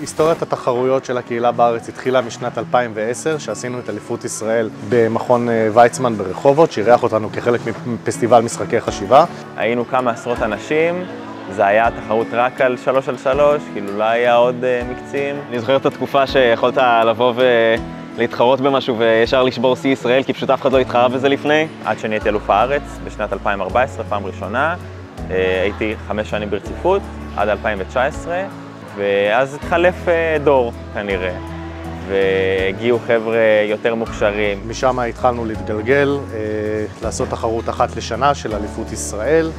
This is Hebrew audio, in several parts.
היסטוריית התחרויות של הקהילה בארץ התחילה משנת 2010, שעשינו את אליפות ישראל במכון ויצמן ברחובות, שאירח אותנו כחלק מפסטיבל משחקי חשיבה. היינו כמה עשרות אנשים, זה היה תחרות רק על 3x3, כאילו לא היה עוד מקצים. אני זוכר את התקופה שיכולת לבוא להתחרות במשהו וישר לשבור שיא ישראל, כי פשוט אף אחד לא התחרה בזה לפני. עד שנהייתי אלוף הארץ בשנת 2014, פעם ראשונה. הייתי 5 שנים ברציפות, עד 2019, ואז התחלף דור כנראה. והגיעו חבר'ה יותר מוכשרים. משם התחלנו להתגלגל, לעשות תחרות אחת לשנה של אליפות ישראל,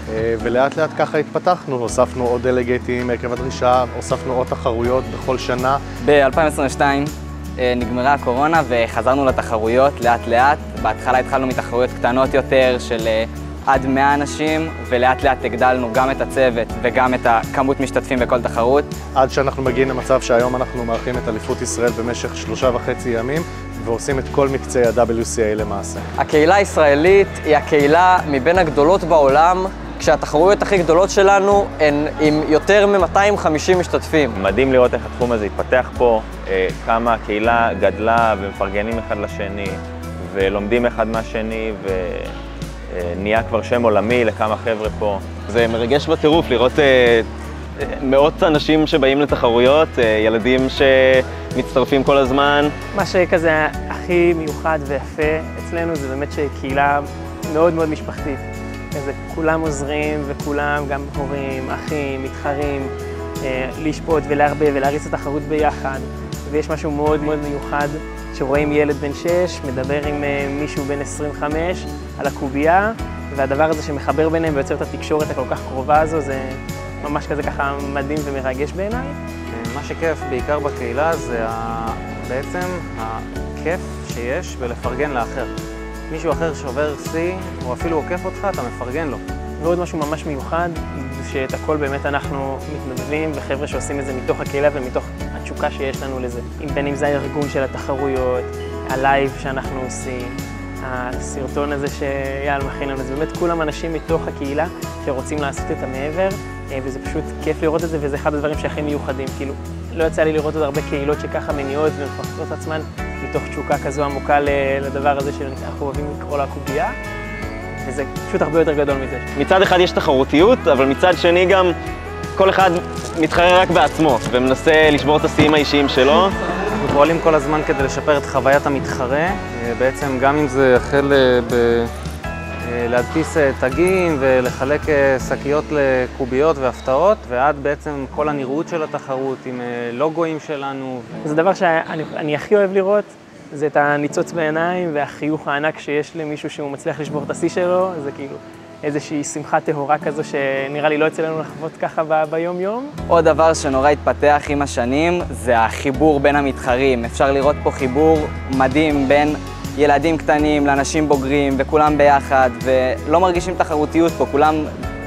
ולאט לאט ככה התפתחנו, הוספנו עוד דלגטים עקב הדרישה, הוספנו עוד תחרויות בכל שנה. ב-2022 נגמרה הקורונה וחזרנו לתחרויות לאט לאט. בהתחלה התחלנו מתחרויות קטנות יותר של עד 100 אנשים, ולאט לאט הגדלנו גם את הצוות וגם את הכמות משתתפים בכל תחרות. עד שאנחנו מגיעים למצב שהיום אנחנו מארחים את אליפות ישראל במשך 3.5 ימים, ועושים את כל מקצי ה-WCA למעשה. הקהילה הישראלית היא הקהילה מבין הגדולות בעולם, כשהתחרויות הכי גדולות שלנו הן עם יותר מ-250 משתתפים. מדהים לראות איך התחום הזה התפתח פה, כמה הקהילה גדלה ומפרגנים אחד לשני, ולומדים אחד מהשני, נהיה כבר שם עולמי לכמה חבר'ה פה. זה מרגש בטירוף לראות מאות אנשים שבאים לתחרויות, ילדים שמצטרפים כל הזמן. מה שכזה הכי מיוחד ויפה אצלנו זה באמת שקהילה מאוד מאוד משפחתית. כזה כולם עוזרים וכולם, גם הורים, אחים, מתחרים, לשפוט ולהרבה ולהריץ את התחרות ביחד. ויש משהו מאוד מאוד מיוחד שרואים ילד בן 6 מדבר עם מישהו בן 25 על הקובייה, והדבר הזה שמחבר ביניהם ויוצר את התקשורת הכל כך קרובה הזו, זה ממש כזה ככה מדהים ומרגש בעיניי. מה שכיף בעיקר בקהילה זה בעצם הכיף שיש בלפרגן לאחר. מישהו אחר שובר שיא, או אפילו עוקף אותך, אתה מפרגן לו. ועוד משהו ממש מיוחד, שאת הכל באמת אנחנו מתנדבים, וחבר'ה שעושים את זה מתוך הקהילה ומתוך התשוקה שיש לנו לזה. בין אם זה הארגון של התחרויות, הלייב שאנחנו עושים, הסרטון הזה שאייל מכין לנו, זה באמת כולם אנשים מתוך הקהילה שרוצים לעשות את המעבר, וזה פשוט כיף לראות את זה, וזה אחד הדברים שהכי מיוחדים. כאילו, לא יצא לי לראות עוד הרבה קהילות שככה מניעות ומפתחות עצמן מתוך תשוקה כזו עמוקה לדבר הזה שאנחנו אוהבים לקרוא לה קובייה. וזה פשוט הרבה יותר גדול מזה. מצד אחד יש תחרותיות, אבל מצד שני גם כל אחד מתחרה רק בעצמו ומנסה לשבור את השיאים האישיים שלו. אנחנו פועלים כל הזמן כדי לשפר את חוויית המתחרה, בעצם גם אם זה החל להדפיס תגים ולחלק שקיות לקוביות והפתעות, ועד בעצם כל הנראות של התחרות עם לוגויים שלנו. זה דבר שאני הכי אוהב לראות. זה את הניצוץ בעיניים והחיוך הענק שיש למישהו שהוא מצליח לשבור את השיא שלו, זה כאילו איזושהי שמחה טהורה כזו שנראה לי לא יצא לנו לחוות ככה ביום יום. עוד דבר שנורא התפתח עם השנים זה החיבור בין המתחרים. אפשר לראות פה חיבור מדהים בין ילדים קטנים לאנשים בוגרים וכולם ביחד, ולא מרגישים תחרותיות פה, כולם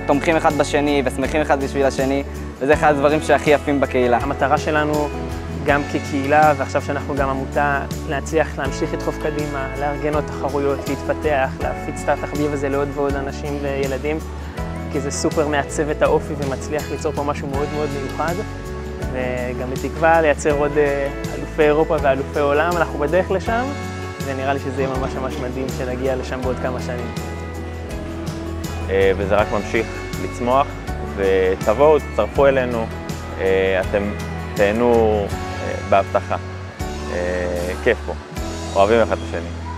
תומכים אחד בשני ושמחים אחד בשביל השני, וזה אחד הדברים שהכי יפים בקהילה. המטרה שלנו גם כקהילה, ועכשיו שאנחנו גם עמותה, להצליח להמשיך לדחוף קדימה, לארגן עוד תחרויות, להתפתח, להפיץ את התחביב הזה לעוד ועוד אנשים וילדים, כי זה סופר מעצב את האופי ומצליח ליצור פה משהו מאוד מאוד מיוחד, וגם בתקווה לייצר עוד אלופי אירופה ואלופי עולם, אנחנו בדרך לשם, ונראה לי שזה יהיה ממש ממש מדהים שנגיע לשם בעוד כמה שנים. וזה רק ממשיך לצמוח, ותבואו, תצטרפו אלינו, אתם תהנו בהבטחה. כיף פה, אוהבים אחד את השני.